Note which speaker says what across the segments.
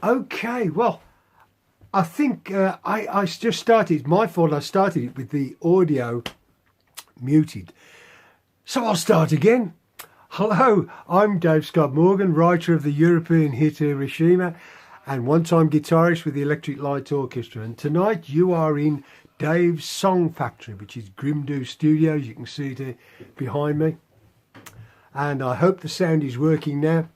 Speaker 1: Okay, well, I think I just started, it's my fault, I started it with the audio muted. So I'll start again. Hello, I'm Dave Scott Morgan, writer of the European hit Hiroshima and one-time guitarist with the Electric Light Orchestra. And tonight you are in Dave's Song Factory, which is Grimdo Studios. You can see it here behind me. And I hope the sound is working now.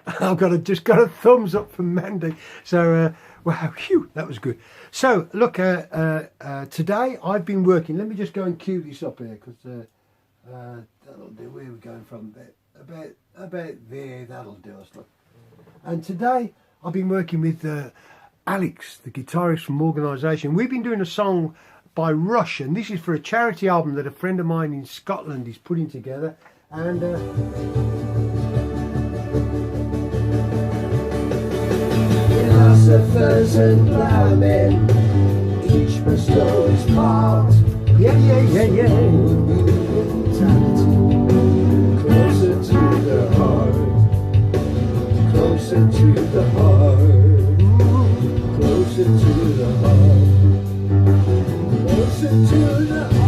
Speaker 1: I've just got a thumbs up from Mandy. So, wow, phew, that was good. So, look, today I've been working. Let me just go and cue this up here, because that'll do. Where are we going from? About there, that'll do us. Look. And today I've been working with Alex, the guitarist from Organisation. We've been doing a song by Rush, and this is for a charity album that a friend of mine in Scotland is putting together. And philosophers and ploughmen, each must know his part. Yeah. Closer to the heart, closer to the heart, closer to the heart, closer to the heart.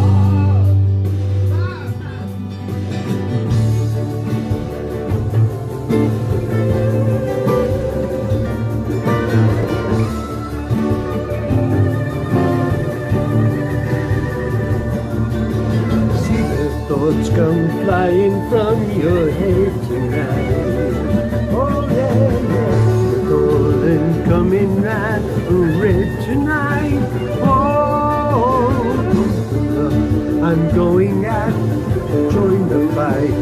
Speaker 1: Thoughts come flying from your head tonight. Oh yeah, the golden coming round red tonight. Oh, I'm going out to join the fight.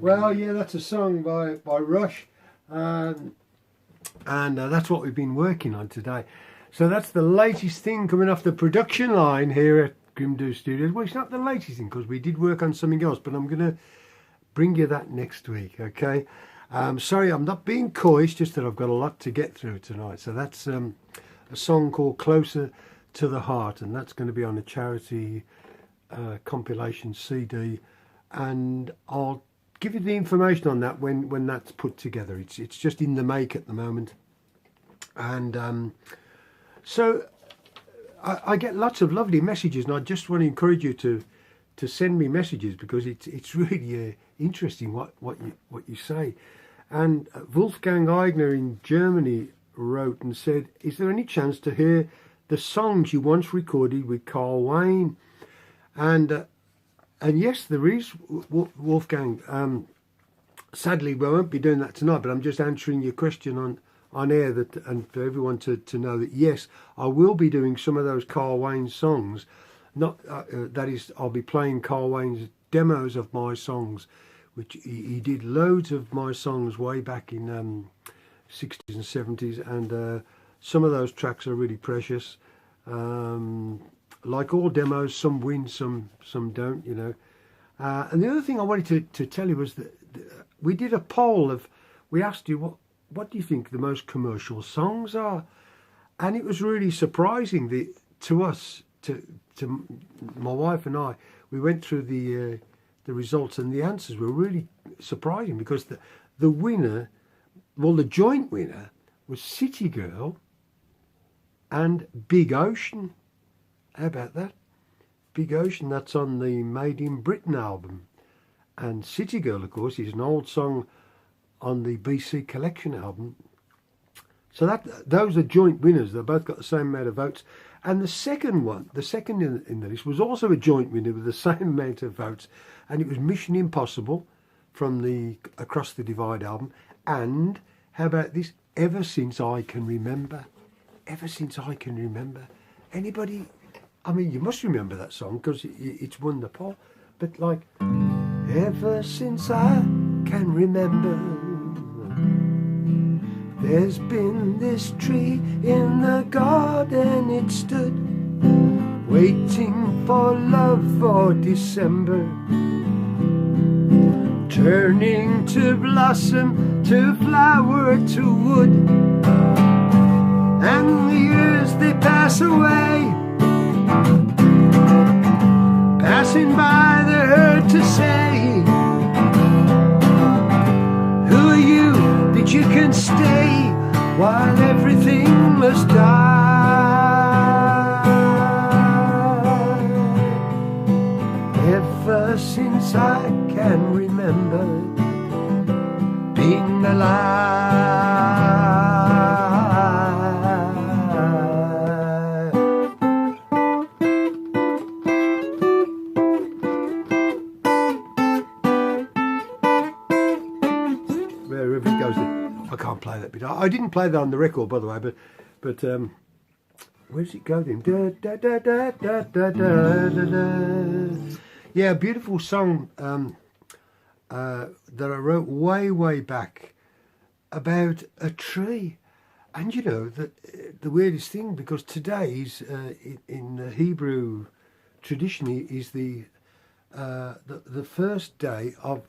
Speaker 1: Well, yeah, that's a song by Rush, and that's what we've been working on today. So that's the latest thing coming off the production line here at Grimdo Studios. Well, it's not the latest thing because we did work on something else, but I'm going to bring you that next week, okay? Sorry, I'm not being coy, it's just that I've got a lot to get through tonight. So that's a song called Closer to the Heart, and that's going to be on a charity compilation CD, and I'll give you the information on that when that's put together. It's just in the make at the moment, and so I get lots of lovely messages, and I just want to encourage you to send me messages, because it's really interesting what you say. And Wolfgang Eigner in Germany wrote and said, "Is there any chance to hear the songs you once recorded with Carl Wayne?" And yes, there is, Wolfgang. Sadly, we won't be doing that tonight, but I'm just answering your question on air, and for everyone to know that, yes, I will be doing some of those Carl Wayne songs. Not that is, I'll be playing Carl Wayne's demos of my songs, which he did loads of my songs way back in 60s and 70s, and some of those tracks are really precious. Like all demos, some win, some don't, you know. And the other thing I wanted to tell you was that we did a poll we asked you what do you think the most commercial songs are, and it was really surprising to us, to my wife and I. We went through the results, and the answers were really surprising, because the winner, well, the joint winner was City Girl and Big Ocean. How about that? Big Ocean, that's on the Made in Britain album. And City Girl, of course, is an old song on the BC Collection album. So those are joint winners. They both got the same amount of votes. And the second one, the second in the list, was also a joint winner with the same amount of votes. And it was Mission Impossible from the Across the Divide album. And how about this? Ever Since I Can Remember. Ever Since I Can Remember. Anybody? I mean, you must remember that song because it's won the poll. But like, ever since I can remember, there's been this tree in the garden. It stood waiting for love for December. turning to blossom, to flower, to wood. And the years they pass away, passing by they're heard to say, who are you that you can stay while everything must die? Ever since I can remember being alive. Wherever it goes, I can't play that bit. I didn't play that on the record, by the way, but where does it go then? Da, da, da, da, da, da, da, da. Yeah, a beautiful song that I wrote way back about a tree. And you know, the weirdest thing, because today is in the Hebrew tradition is the first day of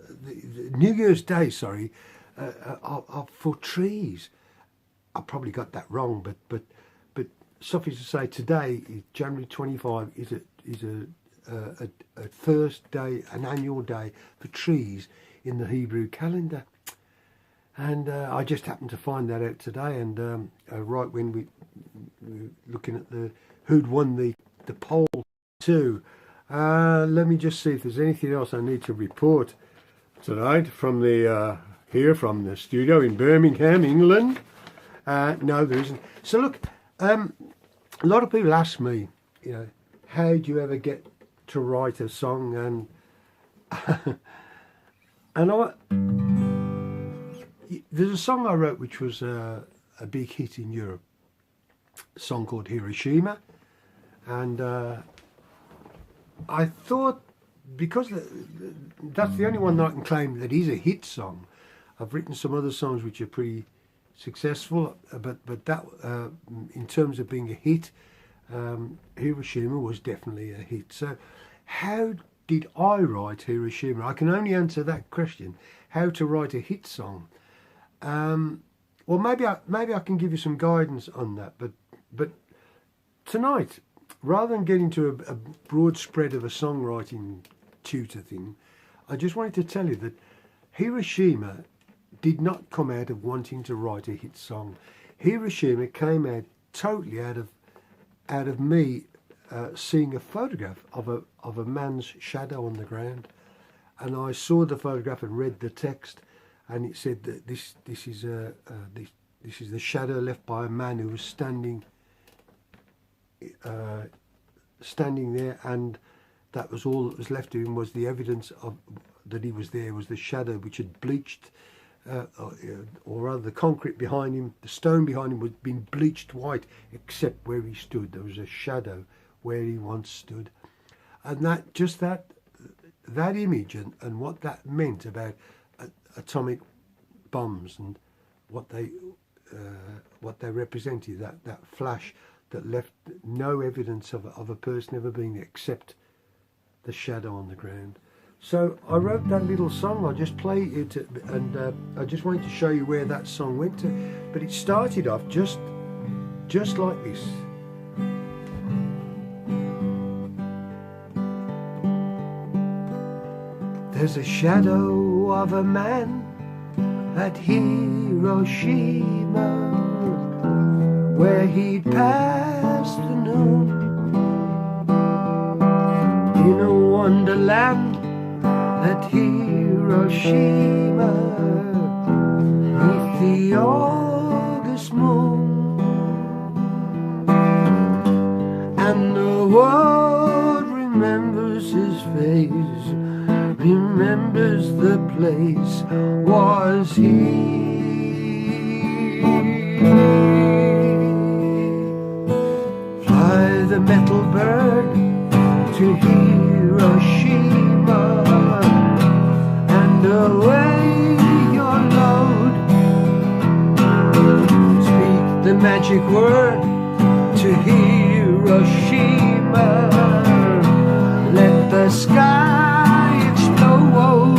Speaker 1: the New Year's Day, sorry, for trees. I probably got that wrong, but suffice to say, today, January 25, is a first day, an annual day for trees in the Hebrew calendar. And I just happened to find that out today, and right when we were looking at who'd won the poll too. Let me just see if there's anything else I need to report tonight from here from the studio in Birmingham, England. No, there isn't. So look, a lot of people ask me, you know, how do you ever get to write a song? And there's a song I wrote which was a big hit in Europe, a song called Hiroshima, and I thought, because that's the only one that I can claim that is a hit song. I've written some other songs which are pretty successful, but that in terms of being a hit, Hiroshima was definitely a hit. So how did I write Hiroshima? I can only answer that question, how to write a hit song. Well, maybe I can give you some guidance on that, but tonight, rather than get into a broad spread of a songwriting tutor thing, I just wanted to tell you that Hiroshima did not come out of wanting to write a hit song. Hiroshima came out totally out of me seeing a photograph of a man's shadow on the ground, and I saw the photograph and read the text, and it said that this is the shadow left by a man who was standing there, and that was all that was left of him, was the evidence of that he was there, was the shadow which had bleached, or rather the concrete behind him, the stone behind him, was been bleached white, except where he stood. There was a shadow where he once stood. And that image and what that meant about atomic bombs and what they represented, that flash that left no evidence of a person ever being there except the shadow on the ground. So I wrote that little song. I'll just play it, and I just wanted to show you where that song went to. But it started off just like this. There's a shadow of a man at Hiroshima, where he'd passed the noon in a wonderland at Hiroshima, neath the August moon, and the world remembers his face, remembers the place was he. Fly the metal bird to Hiroshima, and away your load. Speak the magic word to Hiroshima, let the sky explode.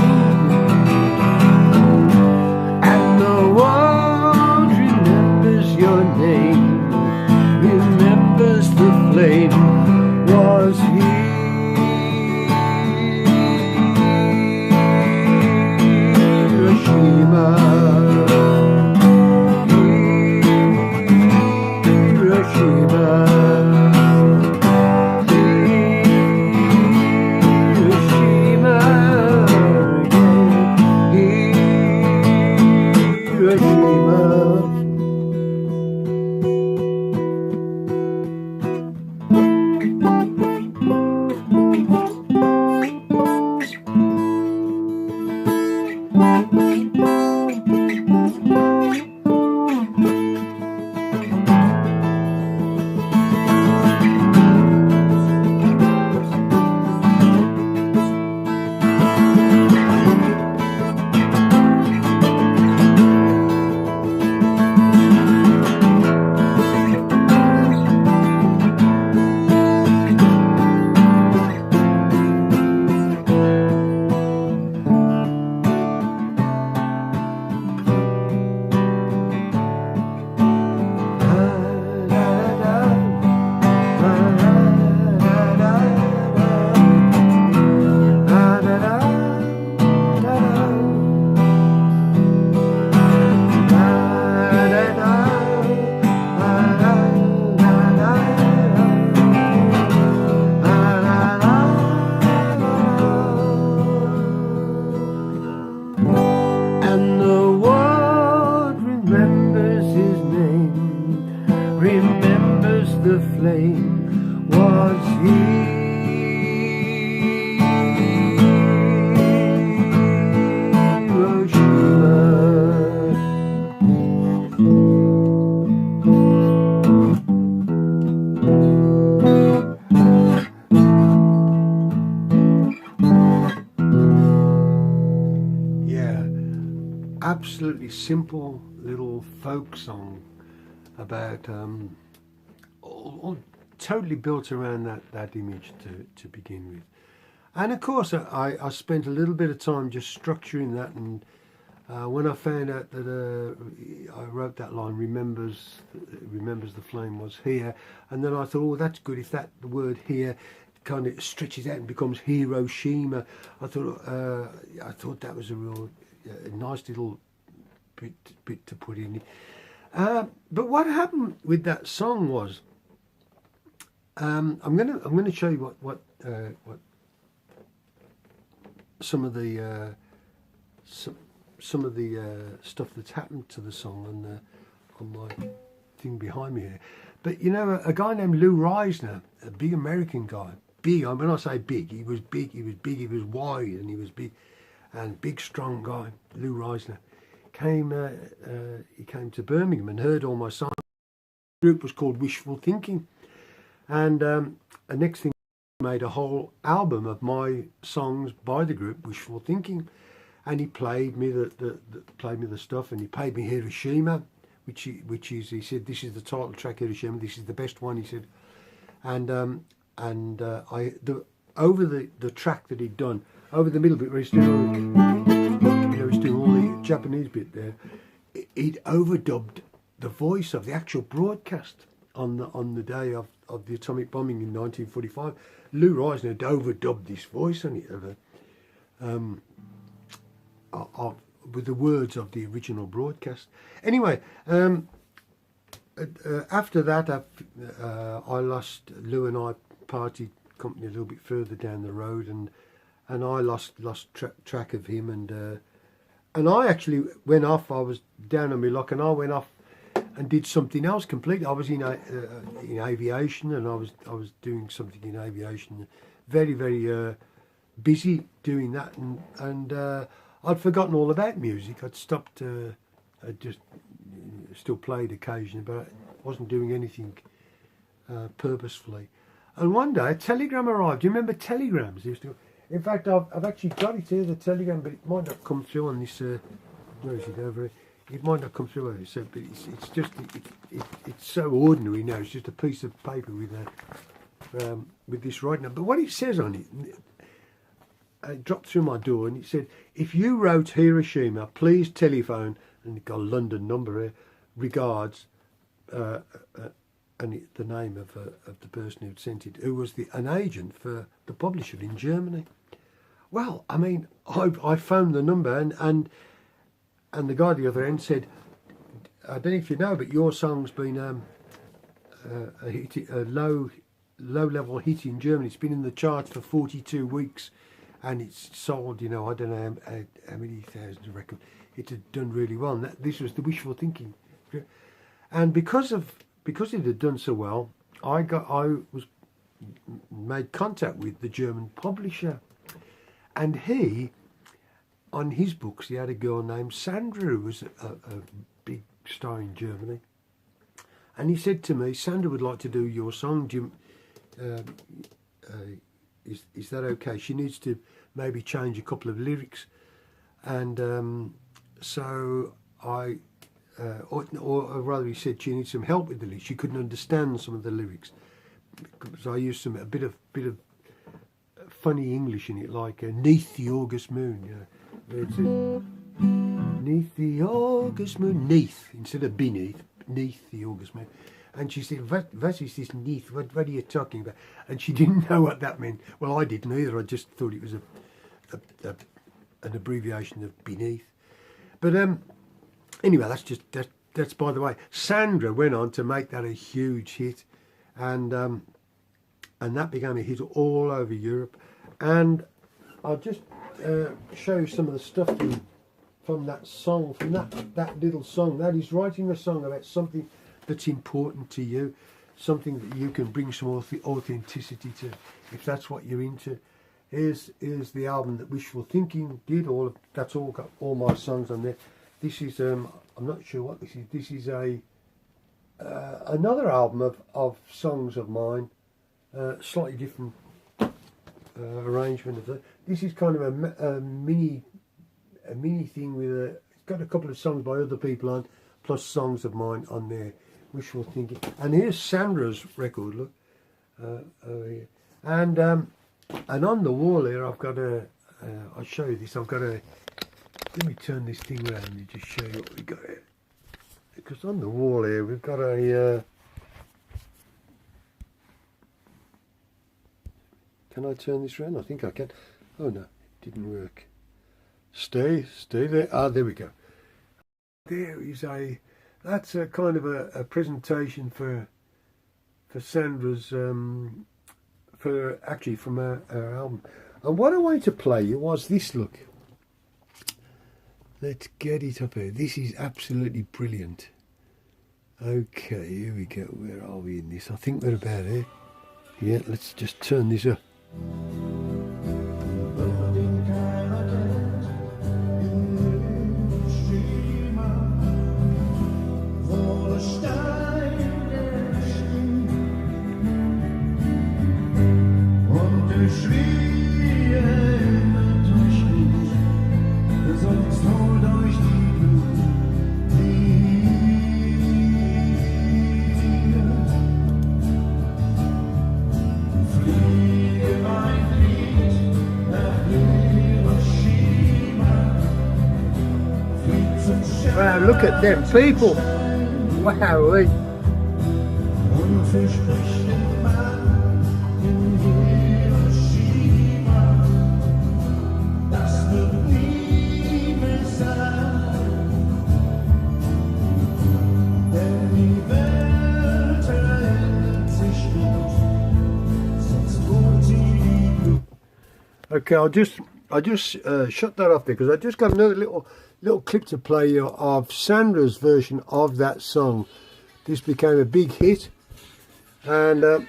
Speaker 1: the flame was absolutely simple little folk song about all totally built around that image to begin with. And of course I spent a little bit of time just structuring that, and when I found out that I wrote that line, remembers the flame was here, and then I thought, oh, that's good, if that the word here kind of stretches out and becomes Hiroshima. I thought that was a real nice little bit to put in. But what happened with that song was, I'm gonna show you what some of the stuff that's happened to the song on my thing behind me here. But you know, a guy named Reizner, a big American guy, big. When I say big, he was big. He was wide, and he was big, and big, strong guy. Reizner came to Birmingham and heard all my songs. The group was called Wishful Thinking, and the next thing, made a whole album of my songs by the group Wishful Thinking, and he played me the stuff, and he paid me Hiroshima, which is, he said, this is the title track, Hiroshima, this is the best one, he said. And over the track that he'd done, over the middle bit where he's doing all the Japanese bit there, he'd overdubbed the voice of the actual broadcast on the day of the atomic bombing in 1945. Reizner had overdubbed this voice on it with the words of the original broadcast. Anyway, after that, I lost Lou, and I parted company a little bit further down the road, and I lost track of him, and I actually went off. I was down on my luck, and I went off and did something else completely. I was in aviation, and I was doing something in aviation, very, very busy doing that, and I'd forgotten all about music. I'd stopped. I just still played occasionally, but I wasn't doing anything purposefully. And one day a telegram arrived. Do you remember telegrams? In fact, I've actually got it here, the telegram, but it might not come through on this. Where is it over here? It might not come through over here. So, but it's just it's so ordinary now. It's just a piece of paper with this writing on. But what it says on it dropped through my door, and it said, "If you wrote Hiroshima, please telephone," and it got a London number here. Regards, and the name of the person who'd sent it, who was an agent for the publisher in Germany. Well, I mean, I phoned the number, and the guy at the other end said, "I don't know if you know, but your song's been a low level hit in Germany. It's been in the charts for 42 weeks, and it's sold, I don't know how many thousands of records. It had done really well. And this was the Wishful Thinking, and because it had done so well, I was made contact with the German publisher, and he, on his books, he had a girl named Sandra, who was a big star in Germany, and he said to me, "Sandra would like to do your song. Is that okay? She needs to maybe change a couple of lyrics," and so I. Or rather, he said she needs some help with the lyrics. She couldn't understand some of the lyrics, so I used a bit of funny English in it, like "neath the August moon." It's "neath the August moon," neath instead of beneath, "neath the August moon." And she said, "What is this neath? What are you talking about?" And she didn't know what that meant. Well, I didn't either. I just thought it was an abbreviation of beneath. But anyway, that's by the way. Sandra went on to make that a huge hit, and that became a hit all over Europe. And I'll just show you some of the stuff from that song, from that little song. That is writing a song about something that's important to you. something that you can bring some authenticity to, if that's what you're into. Here's the album that Wishful Thinking did. That's all got all my songs on there. This is I'm not sure what this is. This is a another album of songs of mine, slightly different arrangement of that. This is kind of a mini thing with it's got a couple of songs by other people on, plus songs of mine on there. Wishful Thinking. And here's Sandra's record. Look, over here. And on the wall here, I've got I'll show you this. I've got let me turn this thing around and just show you what we got here. Because on the wall here, we've got can I turn this around? I think I can. Oh no, it didn't work. Stay there. Ah, there we go. There is that's a kind of a presentation for Sandra's, actually from her album. And what I wanted to play you was this, look. Let's get it up here. This is absolutely brilliant. Okay, here we go. Where are we in this? I think we're about here. Yeah, let's just turn this up. Wow, look at them people. Wow. Okay, I'll just shut that off there because I just got another little clip to play you of Sandra's version of that song. This became a big hit, and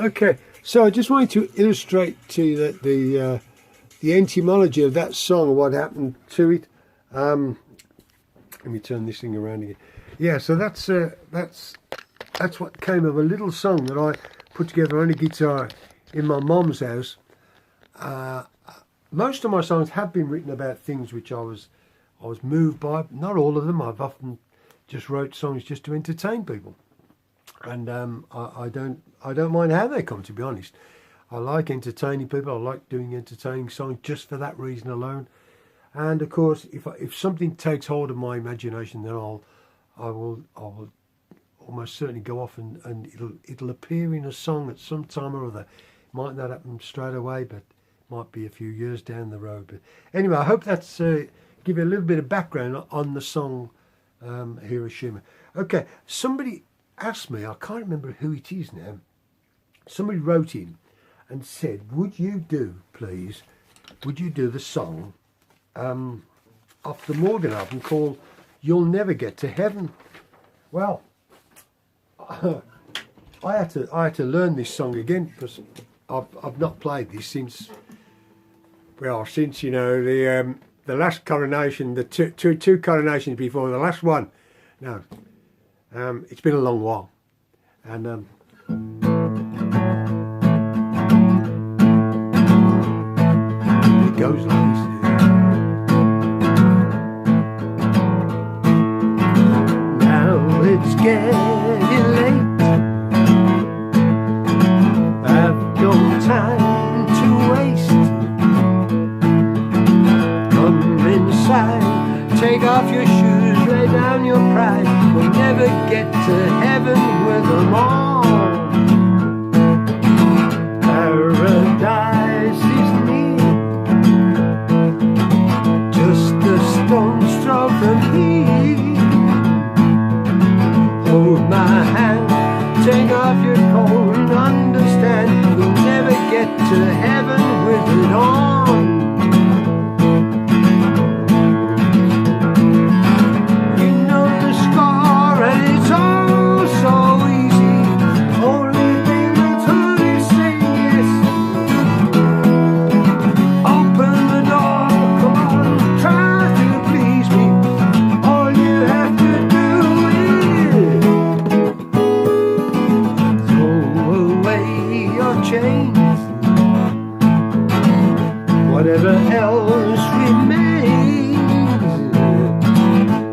Speaker 1: okay, so I just wanted to illustrate to you that the etymology of that song, what happened to it. Let me turn this thing around again. Yeah, so that's what came of a little song that I put together on a guitar in my mom's house. Most of my songs have been written about things which I was moved by. Not all of them. I've often just wrote songs just to entertain people. And I don't mind how they come, to be honest. I like entertaining people. I like doing entertaining songs just for that reason alone. And of course, if something takes hold of my imagination, then I will almost certainly go off and it'll appear in a song at some time or other. It might not happen straight away, but it might be a few years down the road. But anyway, I hope that's give you a little bit of background on the song Hiroshima. Okay, somebody asked me, I can't remember who it is now, somebody wrote in and said, would you do the song off the Morgan album called You'll Never Get to Heaven? Well, I had to learn this song again because I've not played this since you know the last coronation, the two coronations before the last one. No. It's been a long while, and it goes like this. Now it's getting late. I've no time to waste. Come inside, take to heaven with it on. You know the score and it's all so easy. Only thing that's hard is saying yes. Open the door, come on, try to please me. All you have to do is throw away your chains. Whatever else remains,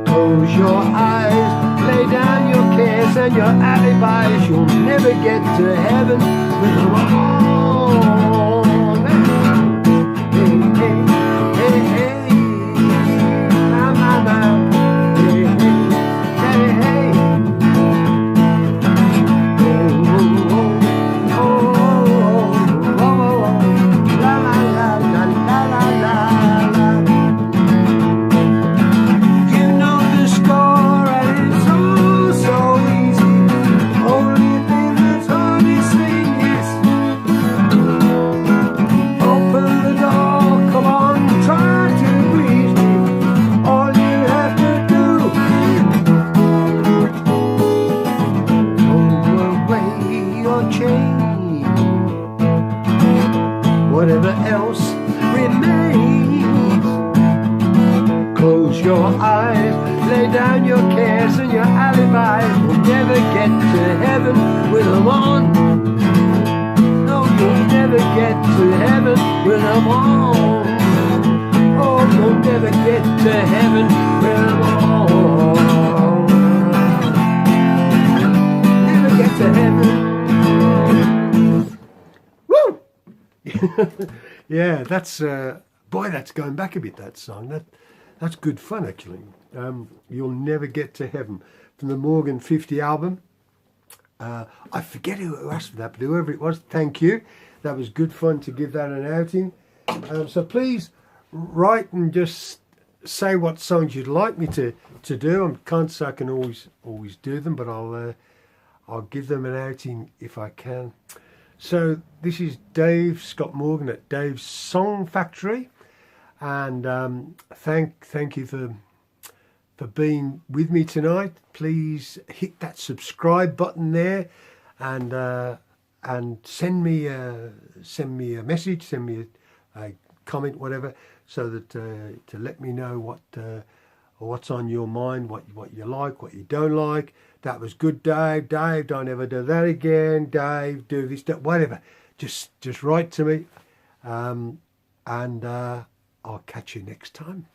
Speaker 1: close your eyes, lay down your cares and your alibis. You'll never get to heaven with them all. Hey, hey, hey, hey, my, my, my. Hey, hey, hey, hey. Oh, oh, oh, oh, oh, oh. La, la, la, la, la, la, la, la. You know the score and it's all so easy. Only thing that's hard is saying yes. Open the door, come on, try to please me. All you have to do is throw away your chain. Whatever else remains, close your eyes, lay down your cares and your alibis. You'll never get to heaven with them on. No, you'll never get to heaven with them on. Oh, you'll never get to heaven with them on. Never get to heaven. Woo! Yeah, that's boy, that's going back a bit, that song. That's good fun, actually. You'll Never Get to Heaven, from the Morgan 50 album. I forget who asked for that, but whoever it was, thank you. That was good fun to give that an outing. So please write and just say what songs you'd like me to do. I can't say I can always do them, but I'll give them an outing if I can. So this is Dave Scott Morgan at Dave's Song Factory, and thank you for being with me tonight. Please hit that subscribe button there, and send me a message, send me a comment, whatever, so that to let me know what's on your mind, what you like, what you don't like. That was good, Dave. Dave, don't ever do that again. Dave, do this, whatever. Just write to me, and I'll catch you next time.